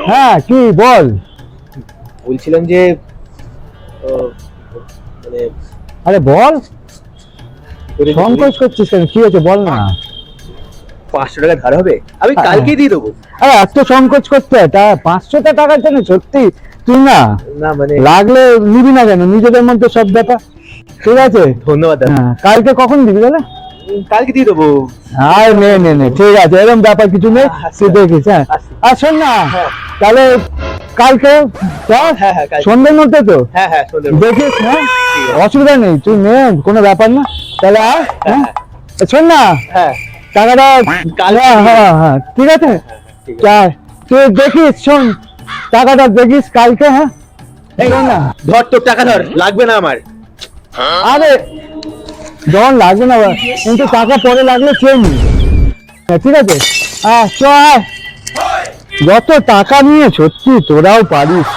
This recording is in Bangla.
হ্যাঁ কি বল। বলছিলাম যে মানে আরে বল, সংকোচ করছিস কেন, কি হয়েছে বল না। 500 টাকা ধার হবে, আমি কালকেই দিয়ে দেবো। আরে এত সংকোচ করতে হয় তা? 500টা টাকার জন্য সত্যি তুই না না মানে লাগলে নিবি না কেন, নিজেদের মধ্যে সব ব্যাপার। ঠিক আছে ধন্যবাদ দাদা। হ্যাঁ, কালকে কখন দিবি দাদা? কালকে দিয়ে দেবো। আর নে নে নে, ঠিক আছে, এরকম ব্যাপার কিছু নেই, তুই দেখিস। হ্যাঁ আর শোন না, তাহলে কালকে সন্ধ্যের মধ্যে তো দেখিস। হ্যাঁ অসুবিধা নেই, তুই নে, কোনো ব্যাপার না। তাহলে আর হ্যাঁ শোন না, টাকাটা হ্যাঁ হ্যাঁ ঠিক আছে, তুই দেখিস, শোন টাকাটা দেখিস কালকে। হ্যাঁ শোন না, ধর তোর টাকা ধর, লাগবে না আমার। আরে যখন লাগবে না, কিন্তু টাকা পরে লাগলে চেয়ে নি, ঠিক আছে। যত টাকা নিয়ে সত্যি তোরাও পারিস।